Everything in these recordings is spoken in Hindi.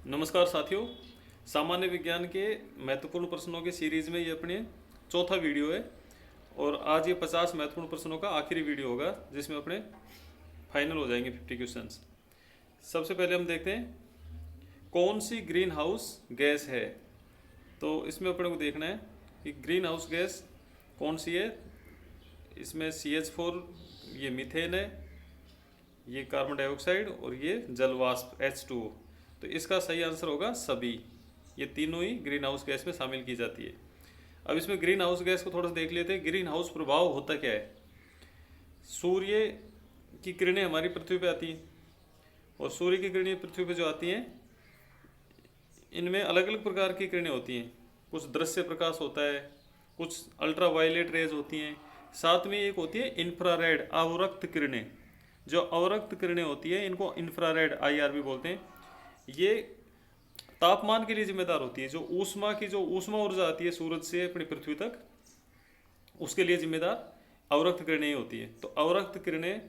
नमस्कार साथियों। सामान्य विज्ञान के महत्वपूर्ण प्रश्नों के सीरीज में ये अपने चौथा वीडियो है और आज ये 50 महत्वपूर्ण प्रश्नों का आखिरी वीडियो होगा जिसमें अपने फाइनल हो जाएंगे 50 क्वेश्चंस। सबसे पहले हम देखते हैं कौन सी ग्रीन हाउस गैस है। तो इसमें अपने को देखना है कि ग्रीन हाउस गैस कौन सी है। इसमें CH4 ये मीथेन है, ये कार्बन डाइऑक्साइड और ये जलवाष्प H2O। तो इसका सही आंसर होगा सभी। ये तीनों ही ग्रीन हाउस गैस में शामिल की जाती है। अब इसमें ग्रीन हाउस गैस को थोड़ा सा देख लेते हैं। ग्रीन हाउस प्रभाव होता क्या है। सूर्य की किरणें हमारी पृथ्वी पे आती हैं और सूर्य की किरणें पृथ्वी पे जो आती हैं इनमें अलग अलग प्रकार की किरणें होती हैं। कुछ दृश्य प्रकाश होता है, कुछ अल्ट्रा वायलेट रेज होती हैं, साथ में एक होती है इंफ्रारेड अवरक्त किरणें। जो अवरक्त किरणें होती है इनको इंफ्रारेड IR भी बोलते हैं। ये तापमान के लिए जिम्मेदार होती है। जो ऊष्मा ऊर्जा आती है सूरज से अपनी पृथ्वी तक, उसके लिए जिम्मेदार अवरक्त किरणें ही होती है। तो अवरक्त किरणें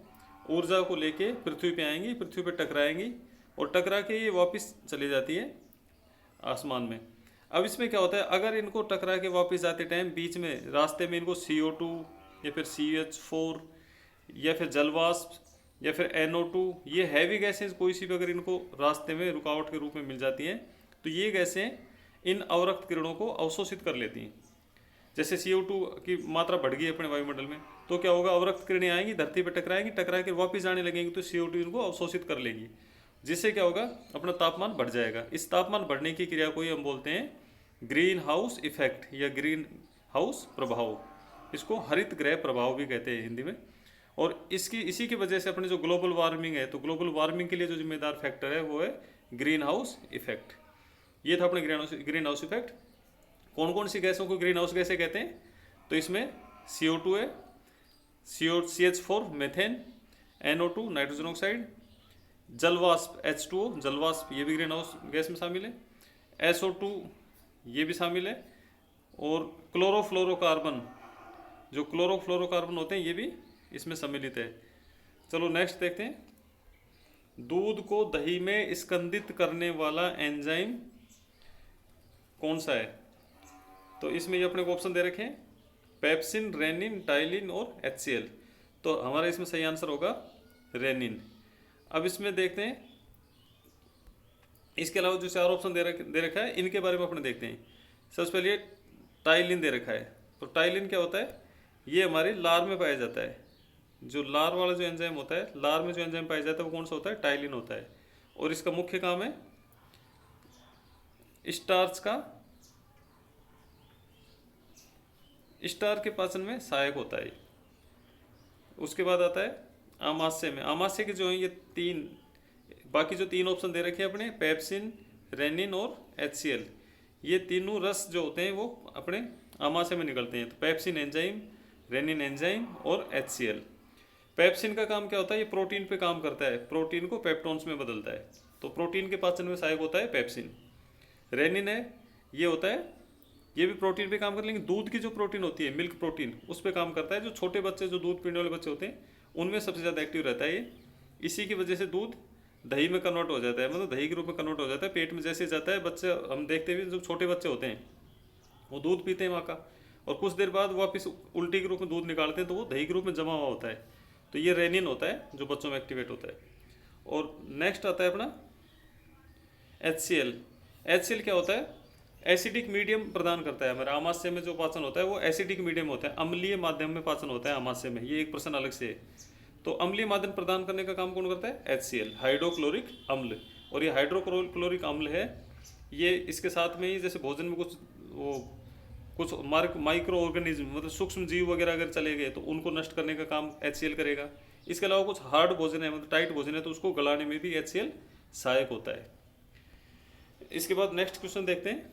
ऊर्जा को लेके पृथ्वी पे आएंगी, पृथ्वी पे टकराएंगी और टकरा के ये वापस चली जाती है आसमान में। अब इसमें क्या होता है, अगर इनको टकरा के वापस जाते टाइम बीच में रास्ते में इनको CO2 या फिर CH4 या फिर जलवाष्प या फिर NO2, ये हैवी गैसें कोई सी भी अगर इनको रास्ते में रुकावट के रूप में मिल जाती हैं तो ये गैसें इन अवरक्त किरणों को अवशोषित कर लेती हैं। जैसे CO2 की मात्रा बढ़ गई अपने वायुमंडल में तो क्या होगा, अवरक्त किरणें आएंगी, धरती पर टकराएंगी, टकरा के वापस जाने लगेंगी तो CO2 इनको अवशोषित कर लेगी, जिससे क्या होगा, अपना तापमान बढ़ जाएगा। इस तापमान बढ़ने की क्रिया को ही हम बोलते हैं ग्रीन हाउस इफेक्ट या ग्रीन हाउस प्रभाव। इसको हरित गृह प्रभाव भी कहते हैं हिंदी में। और इसी की वजह से अपने जो ग्लोबल वार्मिंग है, तो ग्लोबल वार्मिंग के लिए जो जिम्मेदार फैक्टर है वो है ग्रीन हाउस इफेक्ट। ये था अपने ग्रीन हाउस इफेक्ट। कौन कौन सी गैसों को ग्रीन हाउस गैसें कहते हैं, तो इसमें CO2 है, CH4 methane, NO2 nitrogen oxide, जलवाष्प H2O जलवाष्प ये भी ग्रीन हाउस गैस में शामिल है, SO2 ये भी शामिल है, और क्लोरोफ्लोरोकार्बन जो क्लोरोफ्लोरोकार्बन होते हैं ये भी इसमें सम्मिलित है। चलो नेक्स्ट देखते हैं। दूध को दही में स्कंदित करने वाला एंजाइम कौन सा है। तो इसमें ये अपने को ऑप्शन दे रखे हैं पेप्सिन, रेनिन, टाइलिन और HCl। तो हमारा इसमें सही आंसर होगा रेनिन। अब इसमें देखते हैं, इसके अलावा जो चार ऑप्शन दे रखा है इनके बारे में अपने देखते हैं। सबसे पहले टाइलिन दे रखा है। तो टाइलिन क्या होता है, ये हमारे लार में पाया जाता है। जो लार वाला जो एंजाइम होता है, लार में जो एंजाइम पाया जाता है वो कौन सा होता है, टाइलिन होता है। और इसका मुख्य काम है स्टार्च के पाचन में सहायक होता है। उसके बाद आता है आमाशय में। आमाशय के जो है ये तीन, बाकी जो तीन ऑप्शन दे रखे हैं अपने पेप्सिन, रेनिन और HCl, ये तीनों रस जो होते हैं वो अपने आमाशय में निकलते हैं। तो पेप्सिन एंजाइम, रेनिन एंजाइम और HCl। पेप्सिन का काम क्या होता है, ये प्रोटीन पे काम करता है, प्रोटीन को पेप्टोन्स में बदलता है। तो प्रोटीन के पाचन में सहायक होता है पेप्सिन। रेनिन है, ये होता है, ये भी प्रोटीन पे काम कर, लेकिन दूध की जो प्रोटीन होती है मिल्क प्रोटीन उस पर काम करता है। जो छोटे बच्चे जो दूध पीने वाले बच्चे होते हैं उनमें सबसे ज़्यादा एक्टिव रहता है ये। इसी की वजह से दूध दही में कन्वर्ट हो जाता है, मतलब दही के रूप में कन्वर्ट हो जाता है। पेट में जैसे जाता है बच्चे, हम देखते हुए जो छोटे बच्चे होते हैं वो दूध पीते हैं माँ का, और कुछ देर बाद वापस उल्टी के रूप में दूध निकालते हैं तो वो दही के रूप में जमा हुआ होता है। तो ये रेनिन होता है जो बच्चों में एक्टिवेट होता है। और नेक्स्ट आता है अपना HCl। HCl क्या होता है, एसिडिक मीडियम प्रदान करता है। हमारे आमाशय में जो पाचन होता है वो एसिडिक मीडियम होता है, अम्लीय माध्यम में पाचन होता है आमाशय में। ये एक प्रश्न अलग से है। तो अम्लीय माध्यम प्रदान करने का काम कौन करता है, HCl, हाइड्रोक्लोरिक अम्ल। और ये हाइड्रोक्लोरिक अम्ल है, ये इसके साथ में ही जैसे भोजन में कुछ माइक्रो ऑर्गेनिज्म, मतलब सूक्ष्म जीव वगैरह अगर चले गए तो उनको नष्ट करने का काम HCl करेगा। इसके अलावा कुछ हार्ड भोजन है, मतलब टाइट भोजन है, तो उसको गलाने में भी HCl सहायक होता है। इसके बाद नेक्स्ट क्वेश्चन देखते हैं,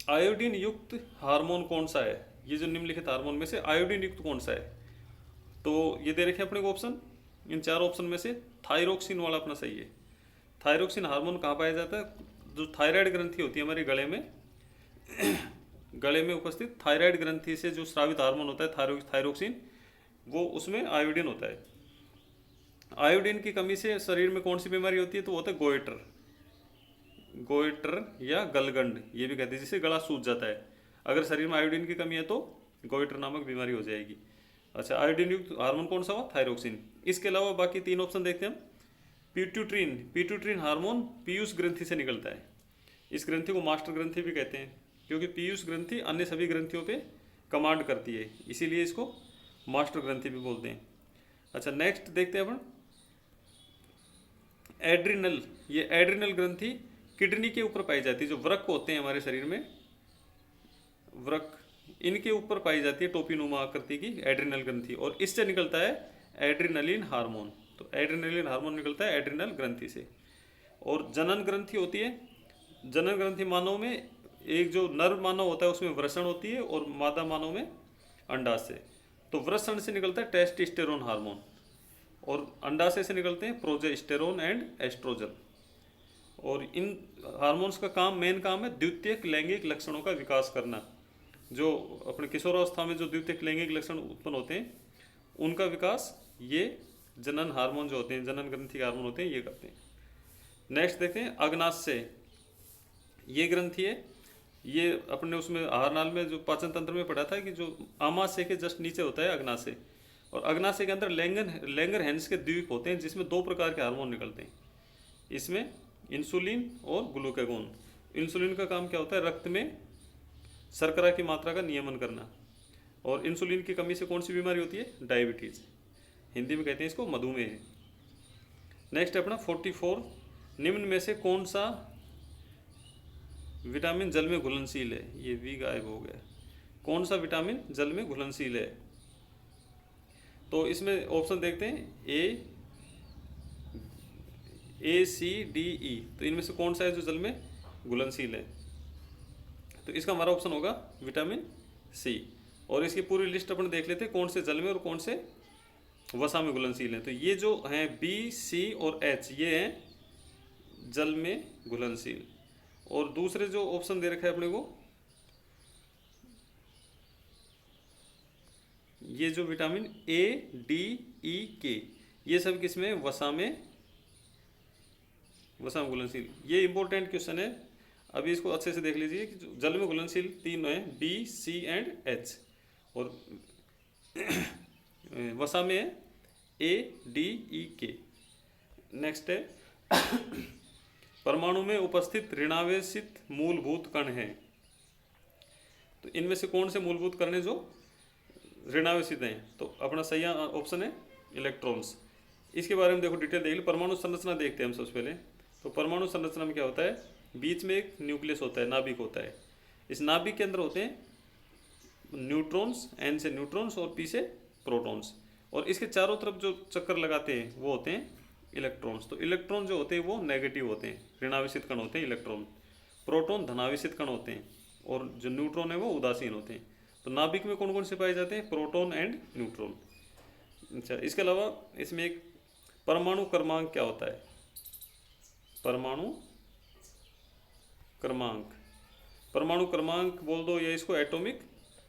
आयोडीन युक्त हार्मोन कौन सा है। ये जो निम्नलिखित हार्मोन में से आयोडीन युक्त कौन सा है। तो ये दे रखे हैं अपने को ऑप्शन, इन चार ऑप्शन में से थायरोक्सिन वाला अपना सही है। थायरोक्सिन हार्मोन कहाँ पाया जाता है, जो थायराइड ग्रंथि होती है हमारे गले में गले में उपस्थित थायराइड ग्रंथि से जो स्रावित हार्मोन होता है थायरोक्सिन, वो उसमें आयोडीन होता है। आयोडीन की कमी से शरीर में कौन सी बीमारी होती है, तो वो होता है गोइटर। गोइटर या गलगंड ये भी कहते हैं, जिससे गला सूज जाता है। अगर शरीर में आयोडीन की कमी है तो गोइटर नामक बीमारी हो जाएगी। अच्छा, आयोडीन युक्त हार्मोन कौन सा हुआ? थायरोक्सिन। इसके अलावा बाकी 3 ऑप्शन देखते हैं हम। पिट्यूट्रिन, पिट्यूट्रिन हार्मोन पीयूष ग्रंथि से निकलता है। इस ग्रंथि को मास्टर ग्रंथि भी कहते हैं, क्योंकि पीयूष ग्रंथि अन्य सभी ग्रंथियों पे कमांड करती है, इसीलिए इसको मास्टर ग्रंथि भी बोलते हैं। अच्छा, नेक्स्ट देखते हैं अपन एड्रिनल। ये एड्रिनल ग्रंथि किडनी के ऊपर पाई जाती है। जो वृक्क होते हैं हमारे शरीर में, वृक्क, इनके ऊपर पाई जाती है टोपीनुमा आकृति की एड्रिनल ग्रंथि, और इससे निकलता है एड्रिनलिन हार्मोन। तो एड्रिनलिन हार्मोन निकलता है एड्रिनल ग्रंथि से। और जनन ग्रंथि होती है। जनन ग्रंथि मानव में, एक जो नर मानव होता है उसमें वृषण होती है, और मादा मानव में अंडाशय। तो वृषण से निकलता है टेस्टोस्टेरोन हार्मोन, और अंडाशय से निकलते हैं प्रोजेस्टेरोन एंड एस्ट्रोजन। और इन हार्मोन्स का काम, मेन काम है द्वितीयक लैंगिक लक्षणों का विकास करना। जो अपने किशोरावस्था में जो द्वितीयक लैंगिक लक्षण उत्पन्न होते हैं उनका विकास ये जनन हार्मोन जो होते हैं, जनन ग्रंथि हार्मोन होते हैं, ये करते हैं। नेक्स्ट देखते हैं अग्नाशय। ये ग्रंथि है, ये अपने उसमें आहार नाल में जो पाचन तंत्र में पढ़ा था कि जो आमाशय के जस्ट नीचे होता है अग्नाशय, और अग्नाशय के अंदर लैंगरहैंस के द्वीप होते हैं, जिसमें 2 प्रकार के हार्मोन निकलते हैं। इसमें इंसुलिन और ग्लूकागोन। इंसुलिन का काम क्या होता है? रक्त में शर्करा की मात्रा का नियमन करना। और इंसुलिन की कमी से कौन सी बीमारी होती है? डायबिटीज, हिंदी में कहते हैं इसको मधुमेह। नेक्स्ट अपना 44, निम्न में से कौन सा विटामिन जल में घुलनशील है? ये भी गायब हो गया। कौन सा विटामिन जल में घुलनशील है? तो इसमें ऑप्शन देखते हैं ए सी डी ई। तो इनमें से कौन सा है जो जल में घुलनशील है? तो इसका हमारा ऑप्शन होगा विटामिन सी। और इसकी पूरी लिस्ट अपन देख लेते हैं कौन से जल में और कौन से वसा में घुलनशील हैं। तो ये जो हैं बी, सी और एच, ये हैं जल में घुलनशील। और दूसरे जो ऑप्शन दे रखा है अपने को, ये जो विटामिन ए, डी, ई, के, ये सब किसमें? वसा में घुलनशील। ये इंपॉर्टेंट क्वेश्चन है, अभी इसको अच्छे से देख लीजिए कि जल में घुलनशील 3 हैं, बी, सी एंड एच, और वसा में है ए, डी, ई, के। नेक्स्ट है परमाणु में उपस्थित ऋणावेशित मूलभूत कण हैं। तो इनमें से कौन से मूलभूत कण हैं जो ऋणावेशित हैं? तो अपना सही ऑप्शन है इलेक्ट्रॉन्स। इसके बारे में देखो डिटेल देख लो। परमाणु संरचना देखते हैं हम सबसे पहले। तो परमाणु संरचना में क्या होता है? बीच में एक न्यूक्लियस होता है, नाभिक होता है। इस नाभिक के अंदर होते हैं न्यूट्रॉन्स, एन से न्यूट्रॉन्स और पी से प्रोटॉन्स, और इसके चारों तरफ जो चक्कर लगाते हैं वो होते हैं इलेक्ट्रॉन्स। तो इलेक्ट्रॉन जो होते हैं वो नेगेटिव होते हैं, ऋणावेशित कण होते हैं इलेक्ट्रॉन। प्रोटॉन धनावेशित कण होते हैं, और जो न्यूट्रॉन है वो उदासीन होते हैं। तो नाभिक में कौन कौन से पाए जाते हैं? Proton and neutron. अच्छा, इसके अलावा इसमें एक परमाणु क्रमांक क्या होता है? परमाणु क्रमांक, परमाणु क्रमांक बोल दो, या इसको एटॉमिक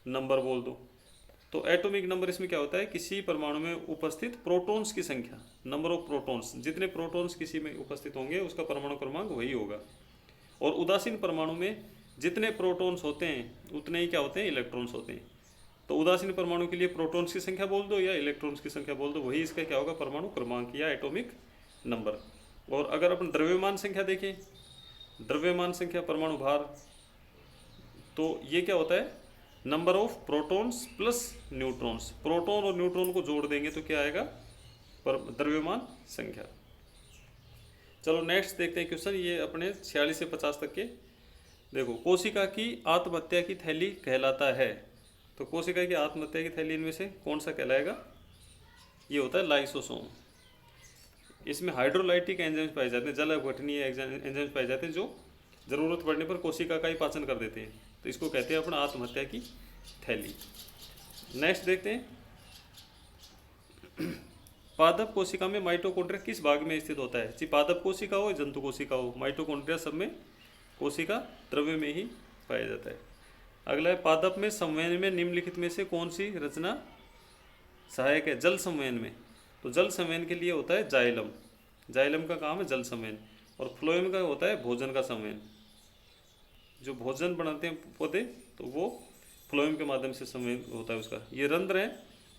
नंबर बोल दो। तो एटॉमिक नंबर इसमें क्या होता है? किसी परमाणु में उपस्थित प्रोटॉन्स की संख्या, नंबर ऑफ प्रोटॉन्स, जितने प्रोटॉन्स किसी में उपस्थित होंगे उसका परमाणु क्रमांक वही होगा। और उदासीन परमाणु में जितने प्रोटॉन्स होते हैं उतने ही क्या होते हैं? इलेक्ट्रॉन्स होते हैं। तो उदासीन परमाणु के लिए प्रोटॉन्स की संख्या बोल दो या इलेक्ट्रॉन्स की संख्या बोल दो, वही इसका क्या होगा? परमाणु क्रमांक या एटॉमिक नंबर। और अगर अपन द्रव्यमान संख्या देखें, द्रव्यमान संख्या, परमाणु भार, तो ये क्या होता है? Number of protons plus neutrons. Proton और न्यूट्रॉन को जोड़ देंगे तो क्या आएगा? द्रव्यमान संख्या। चलो नेक्स्ट देखते हैं क्वेश्चन, ये अपने 46 से 50 तक के। देखो, कोशिका की आत्महत्या की थैली कहलाता है। तो कोशिका की आत्महत्या की थैली इनमें से कौन सा कहलाएगा? ये होता है लाइसोसोम। इसमें हाइड्रोलाइटिक एंजाइम्स पाए जाते हैं, जल अपघटनीय एंजाइम्स पाए जाते हैं, जो ज़रूरत पड़ने पर कोशिका का ही पाचन कर देते हैं। तो इसको कहते हैं अपना आत्महत्या की थैली। नेक्स्ट देखते हैं, पादप कोशिका में माइटोकॉन्ड्रिया किस भाग में स्थित होता है? चाहे पादप कोशिका हो, जंतु कोशिका हो, माइटोकॉन्ड्रिया सब में कोशिका द्रव्य में ही पाया जाता है। अगला है, पादप में संवहन में निम्नलिखित में से कौन सी रचना सहायक है जल संवहन में? तो जल संवहन के लिए होता है जाइलम। जाइलम का काम है जल संवहन। और फ्लोएम का होता है भोजन का संवहन। जो भोजन बनाते हैं पौधे तो वो फ्लोएम के माध्यम से संवहन होता है उसका। ये रंध्र हैं,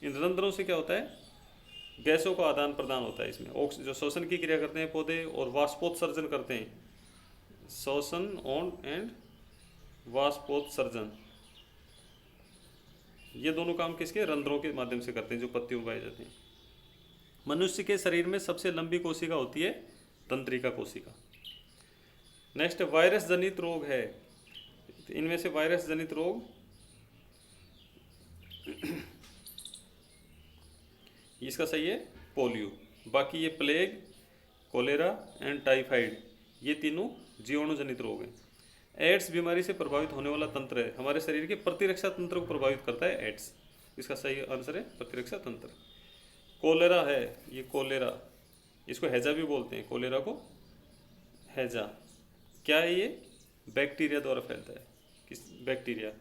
इन रंध्रों से क्या होता है, गैसों का आदान प्रदान होता है इसमें। जो शोषण की क्रिया करते हैं पौधे और वाष्पोत्सर्जन करते हैं, शोषण ऑन एंड वाष्पोत्सर्जन, ये दोनों काम किसके, रंध्रों के माध्यम से करते हैं जो पत्तियों में पाए जाते हैं। मनुष्य के शरीर में सबसे लंबी कोशिका होती है तंत्रिका कोशिका। नेक्स्ट वायरस जनित रोग है, इनमें से वायरस जनित रोग इसका सही है पोलियो। बाकी ये प्लेग, कोलेरा एंड टाइफाइड, ये तीनों जीवाणु जनित रोग हैं। एड्स बीमारी से प्रभावित होने वाला तंत्र है, हमारे शरीर के प्रतिरक्षा तंत्र को प्रभावित करता है एड्स, इसका सही आंसर है प्रतिरक्षा तंत्र। कोलेरा है, ये कोलेरा, इसको हैजा भी बोलते हैं, कोलेरा को हैजा। क्या है ये, बैक्टीरिया द्वारा फैलता है। किस बैक्टीरिया,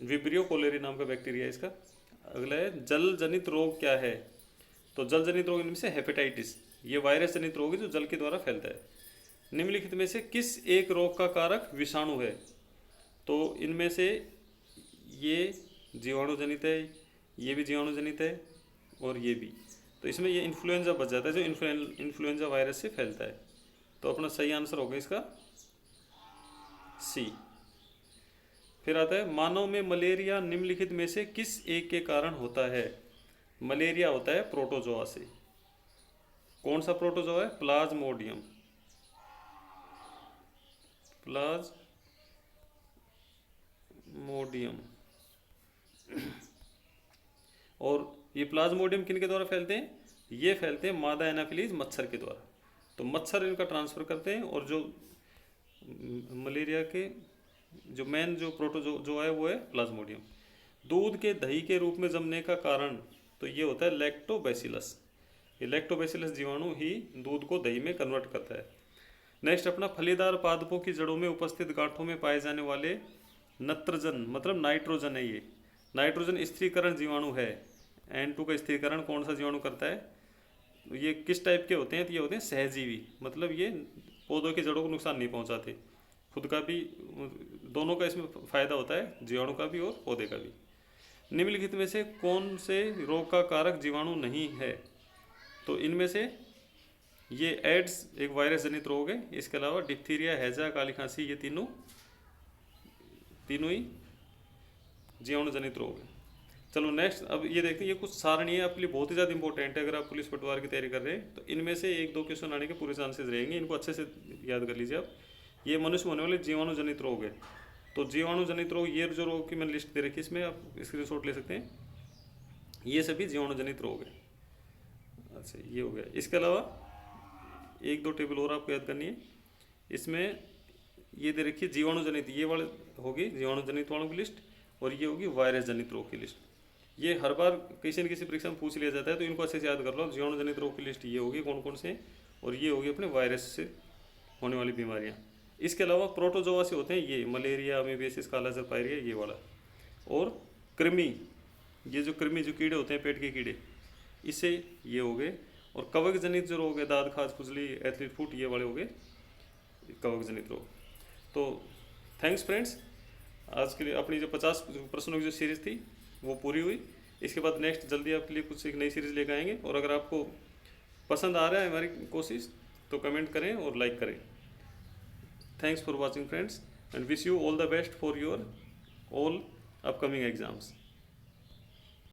विब्रियो कोलेरी नाम का बैक्टीरिया इसका। अगला है जल जनित रोग क्या है, तो जल जनित रोग इनमें से हेपेटाइटिस, ये वायरस जनित रोग है जो जल के द्वारा फैलता है। निम्नलिखित में से किस एक रोग का कारक विषाणु है, तो इनमें से ये जीवाणु जनित है, ये भी जीवाणु जनित है और ये भी, तो इसमें ये इन्फ्लुएंजा बच जाता है जो इन्फ्लुएंजा वायरस से फैलता है। तो अपना सही आंसर होगा इसका सी। फिर आता है मानव में मलेरिया निम्नलिखित में से किस एक के कारण होता है। मलेरिया होता है प्रोटोजोआ से। कौन सा प्रोटोजोआ है, प्लाज्मोडियम, प्लाज्मोडियम। और ये प्लाज्मोडियम किन के द्वारा फैलते हैं, ये फैलते हैं मादा एनाफिलीज मच्छर के द्वारा। तो मच्छर इनका ट्रांसफर करते हैं और जो मलेरिया के जो मेन जो प्रोटोजोआ है वो है प्लाज्मोडियम। दूध के दही के रूप में जमने का कारण तो ये होता है लैक्टोबैसिलस। ये लैक्टोबैसिलस जीवाणु ही दूध को दही में कन्वर्ट करता है। नेक्स्ट अपना फलीदार पादपों की जड़ों में उपस्थित गांठों में पाए जाने वाले नत्रजन मतलब नाइट्रोजन है। ये नाइट्रोजन स्थिरीकरण जीवाणु है। N2 का स्थिरीकरण कौन सा जीवाणु करता है, ये किस टाइप के होते हैं, तो ये होते हैं सहजीवी, मतलब ये पौधों की जड़ों को नुकसान नहीं पहुंचाते, खुद का भी, दोनों का इसमें फायदा होता है, जीवाणु का भी और पौधे का भी। निम्नलिखित में से कौन से रोग का कारक जीवाणु नहीं है, तो इनमें से ये एड्स एक वायरस जनित रोग है, इसके अलावा डिप्थीरिया, हैजा, काली खांसी, ये तीनों ही जीवाणु जनित रोग है। चलो नेक्स्ट अब ये देखते हैं, ये कुछ सारणी है आपके लिए बहुत ही ज़्यादा इंपॉर्टेंट है। अगर आप पुलिस पटवार की तैयारी कर रहे हैं तो इनमें से 1-2 क्वेश्चन आने के पूरे चांसेस रहेंगे, इनको अच्छे से याद कर लीजिए आप। ये मनुष्य में होने वाले जीवाणु जनित रोग है। तो जीवाणु जनित रोग, ये जो रोग की मैंने लिस्ट दे रखी है, इसमें आप स्क्रीनशॉट ले सकते हैं, ये सभी जीवाणु जनित रोग है। अच्छा ये हो गया। इसके अलावा 1-2 टेबल और आपको याद करनी है। इसमें ये दे रखी है जीवाणु जनित, ये वाले होगी जीवाणु जनित वालों की लिस्ट, और ये होगी वायरस जनित रोग की लिस्ट। ये हर बार किसी न किसी परीक्षा में पूछ लिया जाता है, तो इनको अच्छे से याद कर लो। जीवाणु जनित रोग की लिस्ट ये होगी कौन कौन से, और ये होगी अपने वायरस से होने वाली बीमारियाँ। इसके अलावा प्रोटोजोआ से होते हैं ये मलेरिया, अमीबियासिस, कालाजार पायरिया, ये वाला। और कृमि, ये जो कृमि जो कीड़े होते हैं पेट के कीड़े, इससे ये हो गए। और कवक जनित जो रोग है, दाद, खाज, खुजली, एथलीट फुट, ये वाले हो गए कवक जनित रोग। तो थैंक्स फ्रेंड्स, आज के लिए अपनी जो 50 प्रश्नों की जो सीरीज़ थी वो पूरी हुई। इसके बाद नेक्स्ट जल्दी आपके लिए कुछ एक नई सीरीज़ लेकर आएंगे। और अगर आपको पसंद आ रहा है हमारी कोशिश तो कमेंट करें और लाइक करें। Thanks for watching friends, and wish you all the best for your all upcoming exams.